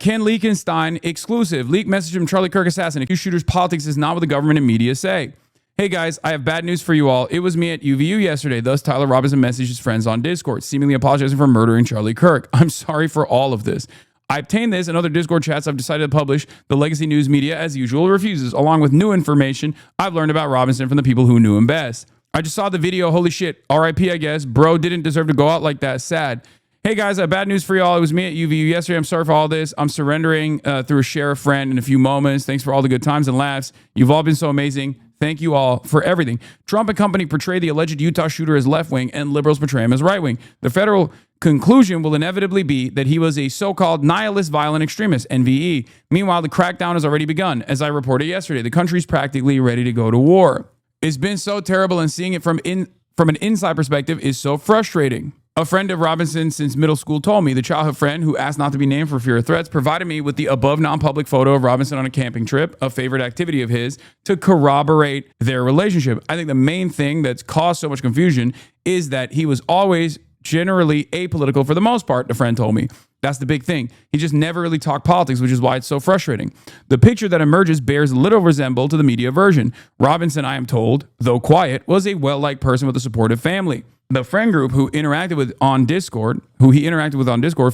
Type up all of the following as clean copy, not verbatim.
Ken Leakenstein exclusive. Leak message from Charlie Kirk assassin. Accused shooter's politics is not what the government and media say. Hey guys, I have bad news for you all. It was me at UVU yesterday. Thus, Tyler Robinson messaged his friends on Discord, seemingly apologizing for murdering Charlie Kirk. I'm sorry for all of this. I obtained this and other Discord chats I've decided to publish. The legacy news media, as usual, refuses, along with new information I've learned about Robinson from the people who knew him best. I just saw the video. Holy shit. RIP, I guess. Bro didn't deserve to go out like that. Sad. Hey guys, I have bad news for y'all. It was me at UVU yesterday. I'm sorry for all this. I'm surrendering through a sheriff friend in a few moments. Thanks for all the good times and laughs. You've all been so amazing. Thank you all for everything. Trump and company portray the alleged Utah shooter as left-wing and liberals portray him as right-wing. The federal conclusion will inevitably be that he was a so-called nihilist violent extremist, NVE. Meanwhile, the crackdown has already begun. As I reported yesterday, the country's practically ready to go to war. It's been so terrible, and seeing it from an inside perspective is so frustrating. A friend of Robinson since middle school told me, the childhood friend who asked not to be named for fear of threats, provided me with the above non-public photo of Robinson on a camping trip, a favorite activity of his, to corroborate their relationship. I think the main thing that's caused so much confusion is that he was always generally apolitical for the most part, the friend told me. That's the big thing. He just never really talked politics, which is why it's so frustrating. The picture that emerges bears little resemblance to the media version. Robinson, I am told, though quiet, was a well-liked person with a supportive family. The friend group who he interacted with on Discord,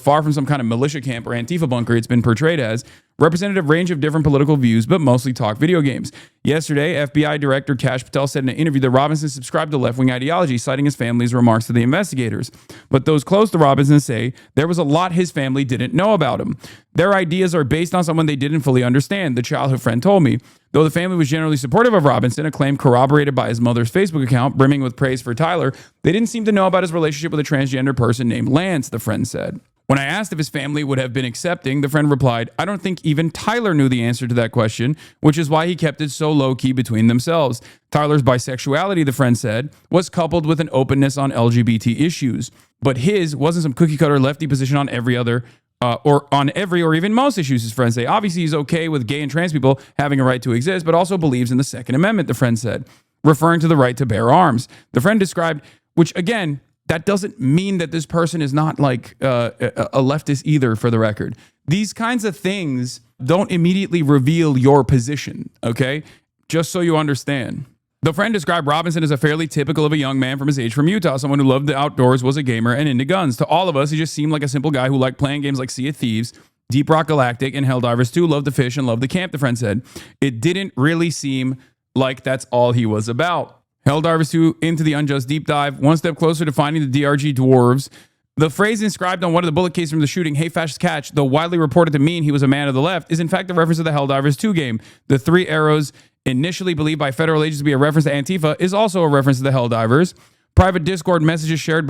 far from some kind of militia camp or Antifa bunker it's been portrayed as, represented a range of different political views, but mostly talked video games. Yesterday, FBI Director Kash Patel said in an interview that Robinson subscribed to left-wing ideology, citing his family's remarks to the investigators. But those close to Robinson say there was a lot his family didn't know about him. Their ideas are based on someone they didn't fully understand, the childhood friend told me. Though the family was generally supportive of Robinson, a claim corroborated by his mother's Facebook account, brimming with praise for Tyler, they didn't seem to know about his relationship with a transgender person named Lance, the friend said. When I asked if his family would have been accepting, the friend replied, I don't think even Tyler knew the answer to that question, which is why he kept it so low-key between themselves. Tyler's bisexuality, the friend said, was coupled with an openness on LGBT issues. But his wasn't some cookie-cutter lefty position on every other or even most issues, his friends say. Obviously, he's okay with gay and trans people having a right to exist, but also believes in the Second Amendment, the friend said, referring to the right to bear arms. The friend described, which again, that doesn't mean that this person is not like a leftist either, for the record. These kinds of things don't immediately reveal your position, okay? Just so you understand. The friend described Robinson as a fairly typical of a young man from his age from Utah, someone who loved the outdoors, was a gamer, and into guns. To all of us, he just seemed like a simple guy who liked playing games like Sea of Thieves, Deep Rock Galactic, and Helldivers 2, loved to fish and loved to camp, the friend said. It didn't really seem like that's all he was about. Helldivers 2, Into the Unjust Deep Dive, one step closer to finding the DRG dwarves. The phrase inscribed on one of the bullet cases from the shooting, "Hey Fascist Catch," though widely reported to mean he was a man of the left, is in fact a reference to the Helldivers 2 game. The 3 arrows, initially believed by federal agents to be a reference to Antifa, is also a reference to the Helldivers. Private Discord messages shared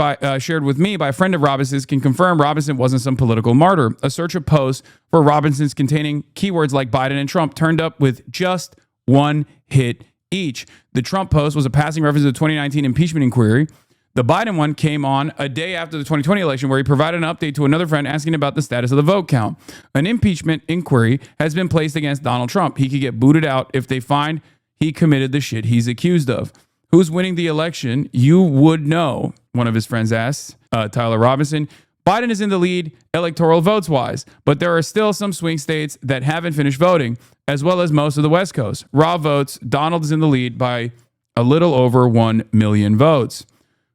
with me by a friend of Robinson's can confirm Robinson wasn't some political martyr. A search of posts for Robinson's containing keywords like Biden and Trump turned up with just one hit each. The Trump post was a passing reference to the 2019 impeachment inquiry. The Biden one came on a day after the 2020 election, where he provided an update to another friend asking about the status of the vote count. An impeachment inquiry has been placed against Donald Trump. He could get booted out if they find he committed the shit he's accused of. Who's winning the election? You would know, one of his friends asked Tyler Robinson. Biden is in the lead electoral votes-wise, but there are still some swing states that haven't finished voting, as well as most of the West Coast. Raw votes, Donald is in the lead by a little over 1 million votes.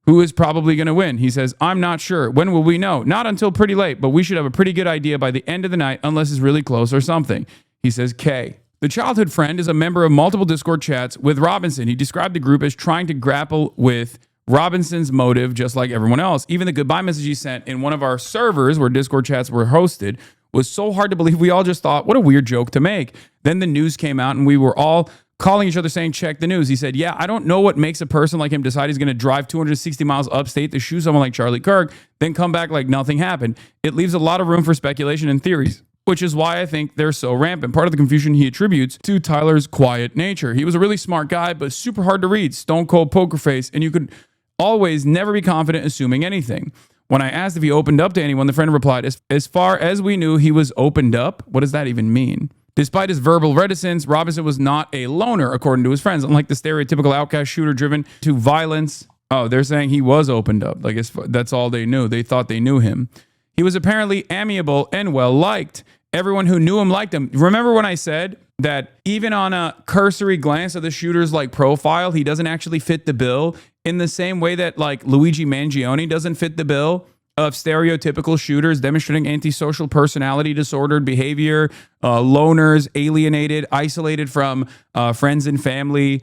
Who is probably going to win? He says, I'm not sure. When will we know? Not until pretty late, but we should have a pretty good idea by the end of the night, unless it's really close or something. He says, K. The childhood friend is a member of multiple Discord chats with Robinson. He described the group as trying to grapple with Robinson's motive, just like everyone else. Even the goodbye message he sent in one of our servers where Discord chats were hosted was so hard to believe. We all just thought, what a weird joke to make. Then the news came out and we were all calling each other saying, check the news. He said, yeah, I don't know what makes a person like him decide he's going to drive 260 miles upstate to shoot someone like Charlie Kirk, then come back like nothing happened. It leaves a lot of room for speculation and theories, which is why I think they're so rampant. Part of the confusion he attributes to Tyler's quiet nature. He was a really smart guy, but super hard to read, stone cold poker face, and you could always never be confident assuming anything. When I asked if he opened up to anyone, the friend replied, as far as we knew, he was opened up. What does that even mean? Despite his verbal reticence, Robinson was not a loner, according to his friends. Unlike the stereotypical outcast shooter driven to violence. Oh, they're saying he was opened up. Like that's all they knew. They thought they knew him. He was apparently amiable and well-liked. Everyone who knew him liked him. Remember when I said that even on a cursory glance of the shooter's like profile, he doesn't actually fit the bill in the same way that like Luigi Mangione doesn't fit the bill of stereotypical shooters demonstrating antisocial personality disordered behavior, loners, alienated, isolated from friends and family,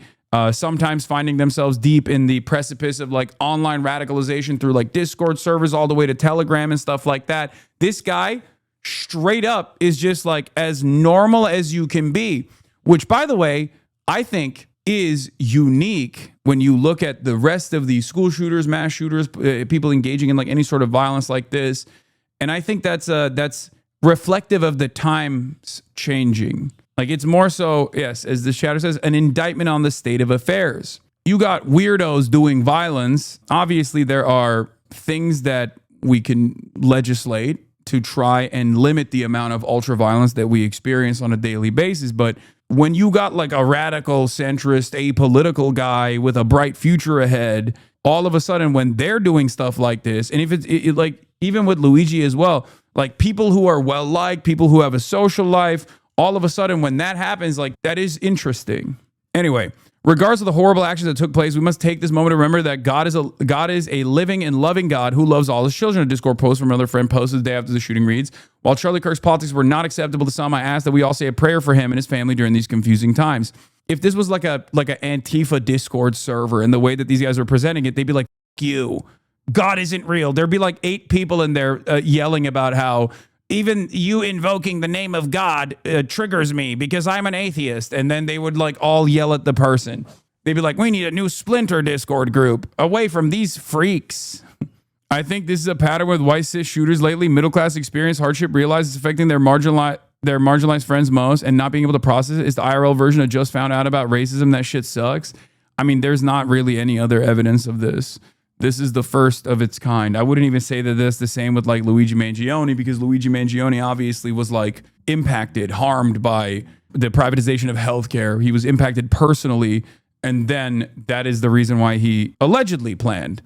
sometimes finding themselves deep in the precipice of like online radicalization through like Discord servers all the way to Telegram and stuff like that. This guy straight up is just like as normal as you can be, which, by the way, I think is unique when you look at the rest of the school shooters, mass shooters, people engaging in like any sort of violence like this. And I think that's reflective of the times changing. Like it's more so, yes, as the chatter says, an indictment on the state of affairs. You got weirdos doing violence. Obviously, there are things that we can legislate to try and limit the amount of ultra violence that we experience on a daily basis. But when you got like a radical, centrist, apolitical guy with a bright future ahead, all of a sudden when they're doing stuff like this, and if it's like even with Luigi as well, like people who are well liked, people who have a social life, all of a sudden when that happens, like that is interesting. Anyway, regardless of the horrible actions that took place, we must take this moment to remember that God is a living and loving God who loves all his children. A Discord post from another friend posted the day after the shooting reads, while Charlie Kirk's politics were not acceptable to some, I asked that we all say a prayer for him and his family during these confusing times. If this was like an Antifa Discord server and the way that these guys were presenting it, they'd be like, F you, God isn't real. There'd be like 8 people in there yelling about how even you invoking the name of God triggers me because I'm an atheist. And then they would like all yell at the person. They'd be like, we need a new splinter Discord group away from these freaks. I think this is a pattern with white cis shooters lately. Middle class experience hardship realizes it's affecting their marginalized friends most, and not being able to process it is the IRL version of just found out about racism. That shit sucks. I mean, there's not really any other evidence of this. This is the first of its kind. I wouldn't even say that that's the same with like Luigi Mangione, because Luigi Mangione obviously was like impacted, harmed by the privatization of healthcare. He was impacted personally. And then that is the reason why he allegedly planned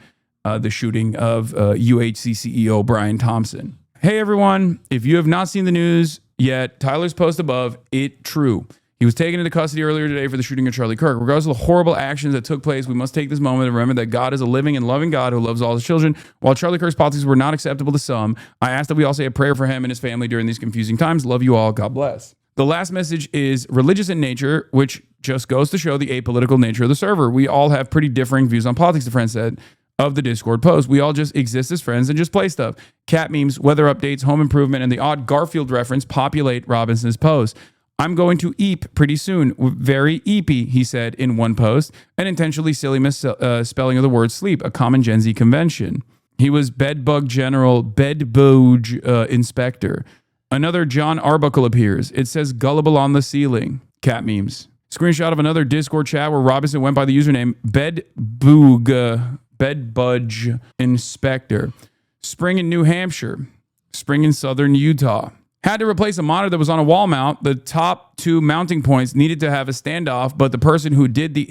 the shooting of UHC CEO Brian Thompson. Hey, everyone. If you have not seen the news yet, Tyler's post above, it true. He was taken into custody earlier today for the shooting of Charlie Kirk. Regardless of the horrible actions that took place, we must take this moment to remember that God is a living and loving God who loves all his children. While Charlie Kirk's politics were not acceptable to some, I asked that we all say a prayer for him and his family during these confusing times. Love you all. God bless. The last message is religious in nature, which just goes to show the apolitical nature of the server. We all have pretty differing views on politics, the friend said of the Discord post. We all just exist as friends and just play stuff. Cat memes, weather updates, home improvement, and the odd Garfield reference populate Robinson's post. I'm going to eep pretty soon. Very eepy, he said in one post. An intentionally silly misspelling of the word sleep, a common Gen Z convention. He was bedbug general, bedbug inspector. Another John Arbuckle appears. It says gullible on the ceiling. Cat memes. Screenshot of another Discord chat where Robinson went by the username bedbudge inspector. Spring in New Hampshire. Spring in southern Utah. Had to replace a monitor that was on a wall mount. The top 2 mounting points needed to have a standoff, but the person who did the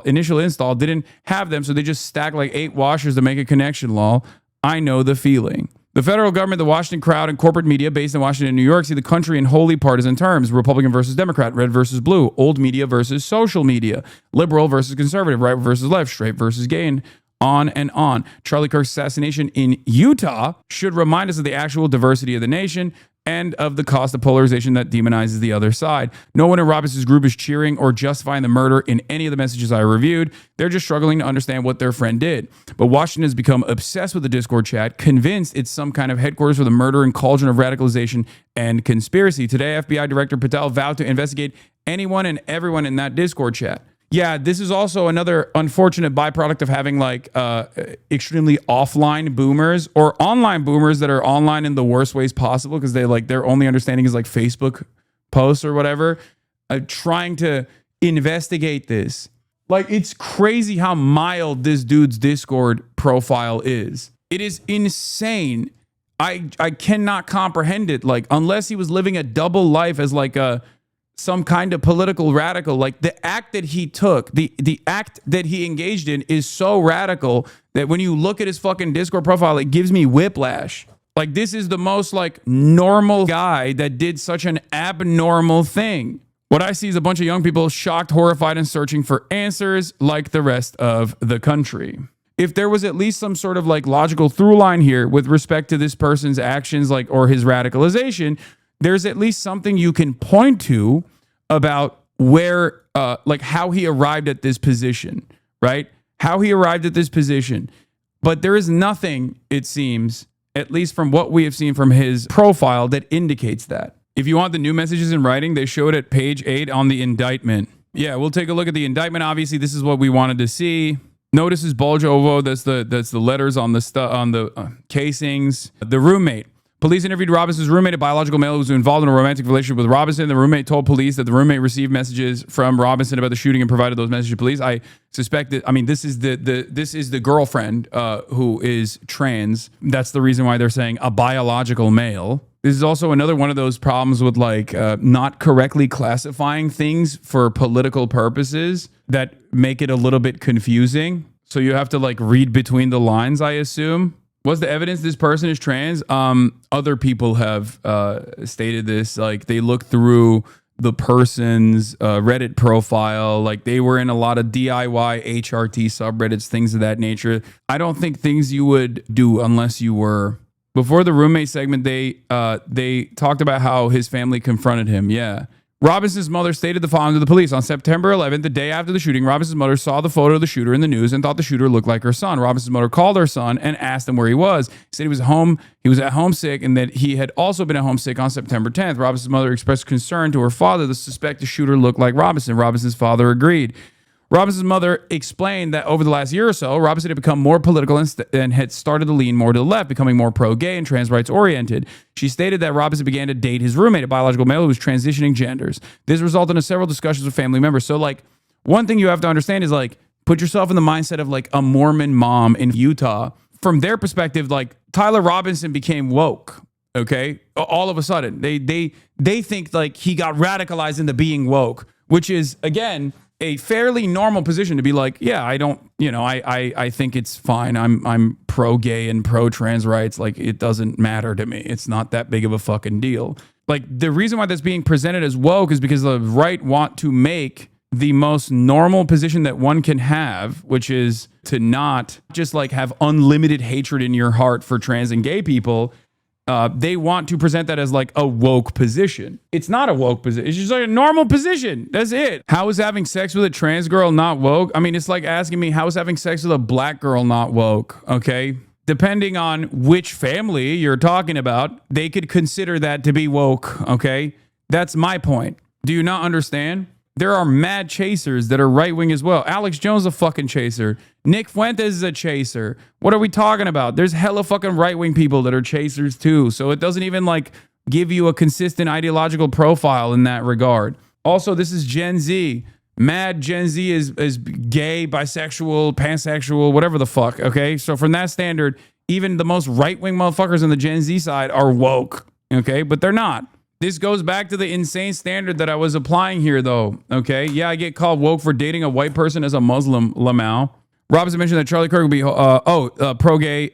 initial install didn't have them, so they just stacked like 8 washers to make a connection, lol. I know the feeling. The federal government, the Washington crowd, and corporate media based in Washington and New York see the country in wholly partisan terms. Republican versus Democrat, red versus blue, old media versus social media, liberal versus conservative, right versus left, straight versus gay, and on and on. Charlie Kirk's assassination in Utah should remind us of the actual diversity of the nation and of the cost of polarization that demonizes the other side. No one in Robinson's group is cheering or justifying the murder in any of the messages I reviewed. They're just struggling to understand what their friend did. But Washington has become obsessed with the Discord chat, convinced it's some kind of headquarters for the murder and cauldron of radicalization and conspiracy. Today, FBI Director Patel vowed to investigate anyone and everyone in that Discord chat. Yeah, this is also another unfortunate byproduct of having like extremely offline boomers or online boomers that are online in the worst ways possible because they like their only understanding is like Facebook posts or whatever, trying to investigate this. Like, it's crazy how mild this dude's Discord profile is. It is insane. I cannot comprehend it. Like, unless he was living a double life as like some kind of political radical, like the act that he took, the act that he engaged in is so radical that when you look at his fucking Discord profile, it gives me whiplash. Like, this is the most like normal guy that did such an abnormal thing. What I see is a bunch of young people shocked, horrified, and searching for answers like the rest of the country. If there was at least some sort of like logical through line here with respect to this person's actions, like, or his radicalization, there's at least something you can point to about where, like how he arrived at this position, right? How he arrived at this position. But there is nothing, it seems, at least from what we have seen from his profile, that indicates that. If you want the new messages in writing, they show it at page 8 on the indictment. Yeah, we'll take a look at the indictment. Obviously, this is what we wanted to see. Notice his bulge ovo. That's the letters on the casings. The roommate. Police interviewed Robinson's roommate, a biological male who was involved in a romantic relationship with Robinson. The roommate told police that the roommate received messages from Robinson about the shooting and provided those messages to police. I suspect that, I mean, this is the girlfriend who is trans. That's the reason why they're saying a biological male. This is also another one of those problems with like not correctly classifying things for political purposes that make it a little bit confusing. So you have to like read between the lines, I assume. What's the evidence this person is trans? Other people have stated this. Like, they look through the person's Reddit profile. Like, they were in a lot of DIY HRT subreddits, things of that nature. I don't think things you would do unless you were. Before the roommate segment, they talked about how his family confronted him. Yeah. Robinson's mother stated the following to the police. On September 11th, the day after the shooting, Robinson's mother saw the photo of the shooter in the news and thought the shooter looked like her son. Robinson's mother called her son and asked him where he was. He said he was home. He was at home sick, and that he had also been at home sick on September 10th. Robinson's mother expressed concern to her father. The suspected shooter looked like Robinson. Robinson's father agreed. Robinson's mother explained that over the last year or so, Robinson had become more political and had started to lean more to the left, becoming more pro-gay and trans rights oriented. She stated that Robinson began to date his roommate, a biological male who was transitioning genders. This resulted in several discussions with family members. So, like, one thing you have to understand is, like, put yourself in the mindset of, like, a Mormon mom in Utah. From their perspective, like, Tyler Robinson became woke, okay? All of a sudden. They think, like, he got radicalized into being woke, which is, again, a fairly normal position to be like, yeah, I don't, you know, I think it's fine. I'm pro-gay and pro-trans rights. Like, it doesn't matter to me. It's not that big of a fucking deal. Like, the reason why that's being presented as woke is because the right want to make the most normal position that one can have, which is to not just like have unlimited hatred in your heart for trans and gay people. They want to present that as like a woke position. It's not a woke position. It's just like a normal position. That's it. How is having sex with a trans girl not woke? I mean, it's like asking me, how is having sex with a black girl not woke? Okay. Depending on which family you're talking about, they could consider that to be woke. Okay. That's my point. Do you not understand? There are mad chasers that are right-wing as well. Alex Jones is a fucking chaser. Nick Fuentes is a chaser. What are we talking about? There's hella fucking right-wing people that are chasers too. So it doesn't even like give you a consistent ideological profile in that regard. Also, this is Gen Z. Mad Gen Z is gay, bisexual, pansexual, whatever the fuck, okay? So from that standard, even the most right-wing motherfuckers on the Gen Z side are woke, okay? But they're not. This goes back to the insane standard that I was applying here, though. Okay, yeah, I get called woke for dating a white person as a Muslim, Lamau. Robinson mentioned that Charlie Kirk would be, pro-gay,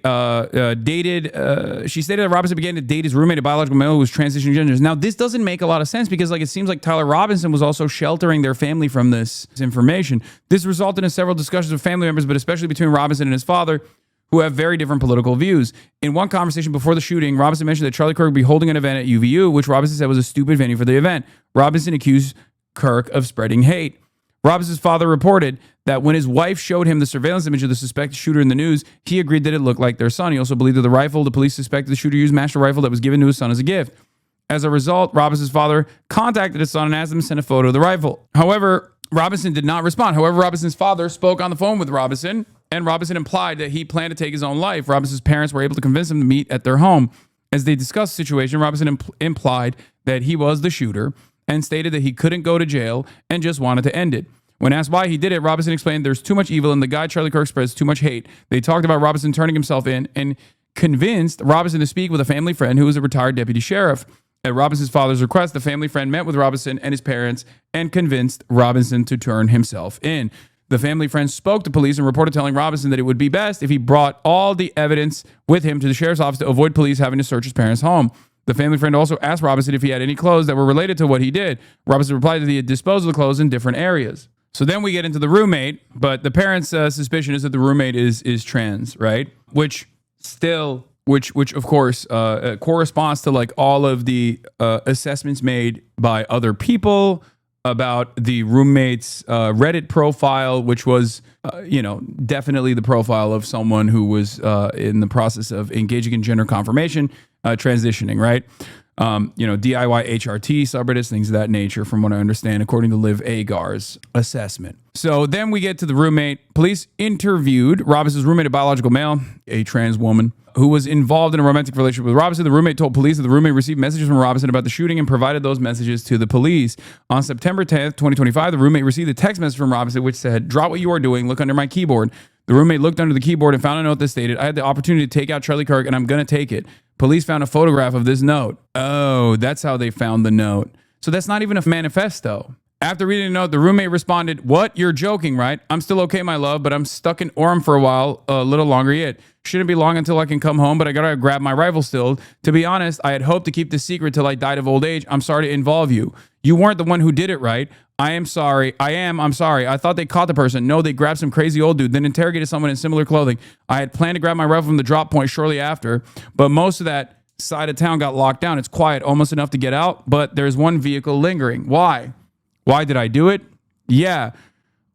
dated. She stated that Robinson began to date his roommate, a biological male who was transitioning genders. Now, this doesn't make a lot of sense because, like, it seems like Tyler Robinson was also sheltering their family from this information. This resulted in several discussions with family members, but especially between Robinson and his father, who have very different political views. In one conversation before the shooting, Robinson mentioned that Charlie Kirk would be holding an event at UVU, which Robinson said was a stupid venue for the event. Robinson accused Kirk of spreading hate. Robinson's father reported that when his wife showed him the surveillance image of the suspected shooter in the news, he agreed that it looked like their son. He also believed that the rifle the police suspected the shooter used matched a rifle that was given to his son as a gift. As a result, Robinson's father contacted his son and asked him to send a photo of the rifle. However, Robinson did not respond. However, Robinson's father spoke on the phone with Robinson, and Robinson implied that he planned to take his own life. Robinson's parents were able to convince him to meet at their home. As they discussed the situation, Robinson implied that he was the shooter and stated that he couldn't go to jail and just wanted to end it. When asked why he did it, Robinson explained there's too much evil and the guy Charlie Kirk spreads too much hate. They talked about Robinson turning himself in and convinced Robinson to speak with a family friend who was a retired deputy sheriff. At Robinson's father's request, the family friend met with Robinson and his parents and convinced Robinson to turn himself in. The family friend spoke to police and reported telling Robinson that it would be best if he brought all the evidence with him to the sheriff's office to avoid police having to search his parents' home. The family friend also asked Robinson if he had any clothes that were related to what he did. Robinson replied that he had disposed of the clothes in different areas. So then we get into the roommate, but the parents' suspicion is that the roommate is trans, right? Which of course corresponds to like all of the assessments made by other people about the roommate's Reddit profile, which was, definitely the profile of someone who was in the process of engaging in gender confirmation, transitioning, right? DIY HRT subreddits, things of that nature, from what I understand, according to Liv Agar's assessment. So then we get to the roommate. Police interviewed Robinson's roommate, a biological male, a trans woman, who was involved in a romantic relationship with Robinson. The roommate told police that the roommate received messages from Robinson about the shooting and provided those messages to the police. On September 10th, 2025, the roommate received a text message from Robinson which said, "Drop what you are doing, look under my keyboard." The roommate looked under the keyboard and found a note that stated, "I had the opportunity to take out Charlie Kirk and I'm going to take it." Police found a photograph of this note. Oh, that's how they found the note. So that's not even a manifesto. After reading the note, the roommate responded, "What? You're joking, right? I'm still okay, my love, but I'm stuck in Orem for a little longer yet. Shouldn't be long until I can come home, but I gotta grab my rifle still. To be honest, I had hoped to keep this secret till I died of old age. I'm sorry to involve you. You weren't the one who did it, right? I'm sorry. I'm sorry. I thought they caught the person. No, they grabbed some crazy old dude, then interrogated someone in similar clothing. I had planned to grab my rifle from the drop point shortly after, but most of that side of town got locked down. It's quiet, almost enough to get out, but there's one vehicle lingering. Why? Why did I do it? Yeah,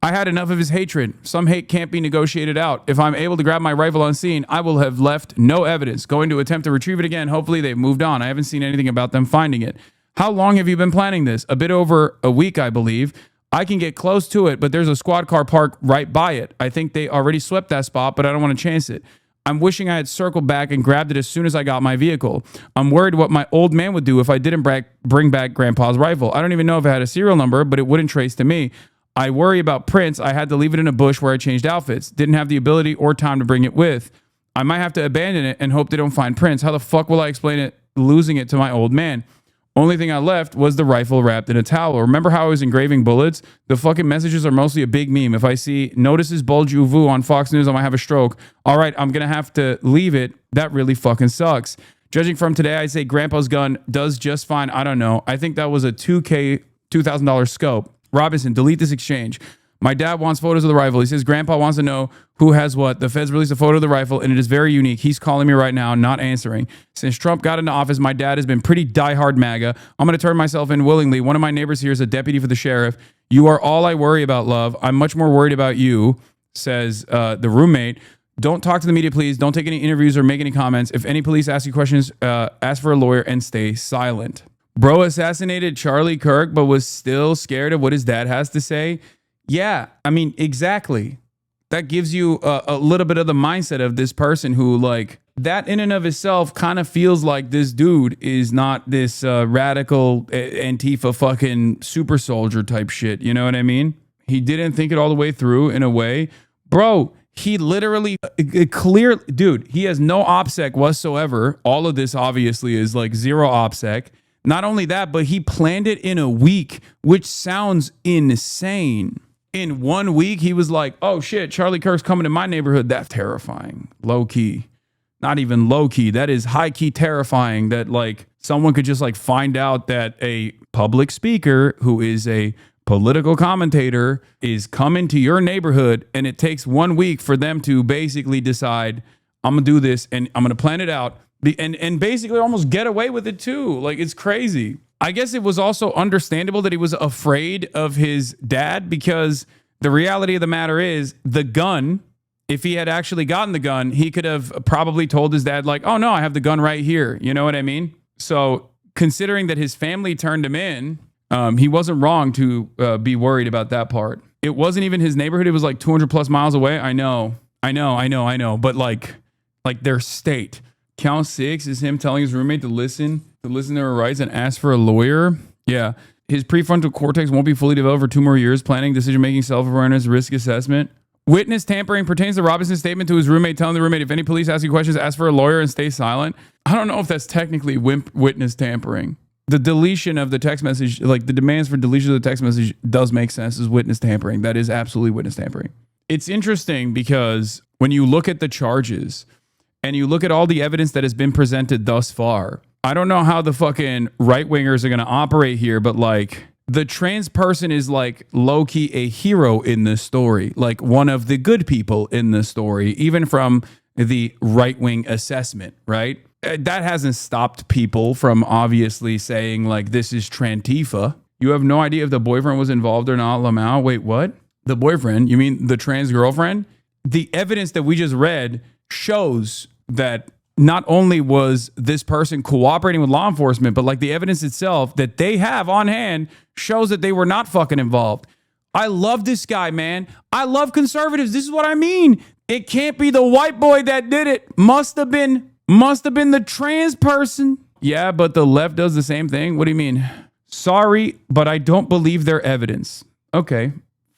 I had enough of his hatred. Some hate can't be negotiated out. If I'm able to grab my rifle unseen, I will have left no evidence. Going to attempt to retrieve it again. Hopefully they've moved on. I haven't seen anything about them finding it. How long have you been planning this? A bit over a week, I believe. I can get close to it, but there's a squad car parked right by it. I think they already swept that spot, but I don't want to chance it. I'm wishing I had circled back and grabbed it as soon as I got my vehicle. I'm worried what my old man would do if I didn't bring back Grandpa's rifle. I don't even know if it had a serial number, but it wouldn't trace to me. I worry about prints. I had to leave it in a bush where I changed outfits. Didn't have the ability or time to bring it with. I might have to abandon it and hope they don't find prints. How the fuck will I explain it, losing it to my old man? Only thing I left was the rifle wrapped in a towel. Remember how I was engraving bullets? The fucking messages are mostly a big meme. If I see notices bulge you vu on Fox News, I might have a stroke. All right, I'm going to have to leave it. That really fucking sucks. Judging from today, I'd say Grandpa's gun does just fine. I don't know. I think that was a $2,000 scope. Robinson, delete this exchange. My dad wants photos of the rifle. He says Grandpa wants to know who has what. The feds released a photo of the rifle, and it is very unique. He's calling me right now, not answering. Since Trump got into office, my dad has been pretty diehard MAGA. I'm going to turn myself in willingly. One of my neighbors here is a deputy for the sheriff. You are all I worry about, love. I'm much more worried about you, says the roommate. Don't talk to the media, please. Don't take any interviews or make any comments. If any police ask you questions, ask for a lawyer and stay silent. Bro assassinated Charlie Kirk, but was still scared of what his dad has to say. Yeah, I mean, exactly. That gives you a little bit of the mindset of this person who, like, that in and of itself kind of feels like this dude is not this radical Antifa fucking super soldier type shit. You know what I mean? He didn't think it all the way through in a way. Bro, he literally dude, he has no OPSEC whatsoever. All of this obviously is like zero OPSEC. Not only that, but he planned it in a week, which sounds insane. In 1 week, he was like, oh shit, Charlie Kirk's coming to my neighborhood. That's terrifying. Low key. Not even low key. That is high key terrifying that like someone could just like find out that a public speaker who is a political commentator is coming to your neighborhood, and it takes 1 week for them to basically decide, I'm going to do this and I'm going to plan it out. And basically almost get away with it too. Like, it's crazy. I guess it was also understandable that he was afraid of his dad, because the reality of the matter is the gun, if he had actually gotten the gun, he could have probably told his dad like, oh no, I have the gun right here. You know what I mean? So considering that his family turned him in, he wasn't wrong to be worried about that part. It wasn't even his neighborhood. It was like 200 plus miles away. I know. But like their state. Count 6 is him telling his roommate to listen to her rights and ask for a lawyer. Yeah. His prefrontal cortex won't be fully developed for 2 more years. Planning, decision-making, self-awareness, risk assessment. Witness tampering pertains to Robinson's statement to his roommate, telling the roommate, if any police ask you questions, ask for a lawyer and stay silent. I don't know if that's technically witness tampering, the deletion of the text message, like the demands for deletion of the text message does make sense as witness tampering. That is absolutely witness tampering. It's interesting because when you look at the charges and you look at all the evidence that has been presented thus far, I don't know how the fucking right wingers are going to operate here, but like the trans person is like low key a hero in this story, like one of the good people in the story, even from the right wing assessment, right? That hasn't stopped people from obviously saying like this is Trantifa. You have no idea if the boyfriend was involved or not, Lamau. Wait, what? The boyfriend? You mean the trans girlfriend? The evidence that we just read shows that not only was this person cooperating with law enforcement, but like the evidence itself that they have on hand shows that they were not fucking involved. I love this guy, man. I love conservatives. This is what I mean. It can't be the white boy that did it. Must have been the trans person. Yeah, but the left does the same thing. What do you mean? Sorry, but I don't believe their evidence. Okay,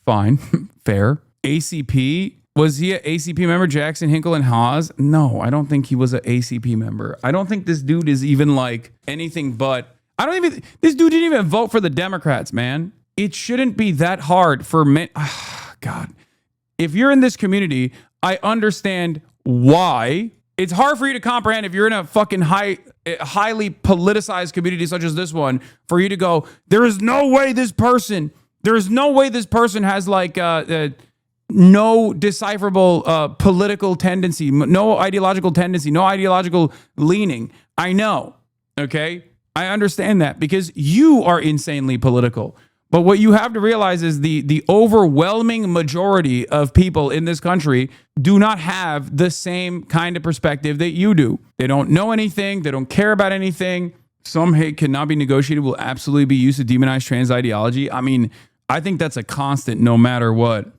fine. Fair. ACP. Was he an ACP member, Jackson, Hinkle, and Haas? No, I don't think he was an ACP member. I don't think this dude is even like anything but... This dude didn't even vote for the Democrats, man. It shouldn't be that hard for men... God. If you're in this community, I understand why. It's hard for you to comprehend if you're in a fucking highly politicized community such as this one, for you to go, there is no way this person has like... no decipherable political tendency, no ideological tendency, no ideological leaning. I know, okay? I understand that because you are insanely political. But what you have to realize is the overwhelming majority of people in this country do not have the same kind of perspective that you do. They don't know anything. They don't care about anything. Some hate cannot be negotiated will absolutely be used to demonize trans ideology. I mean, I think that's a constant no matter what.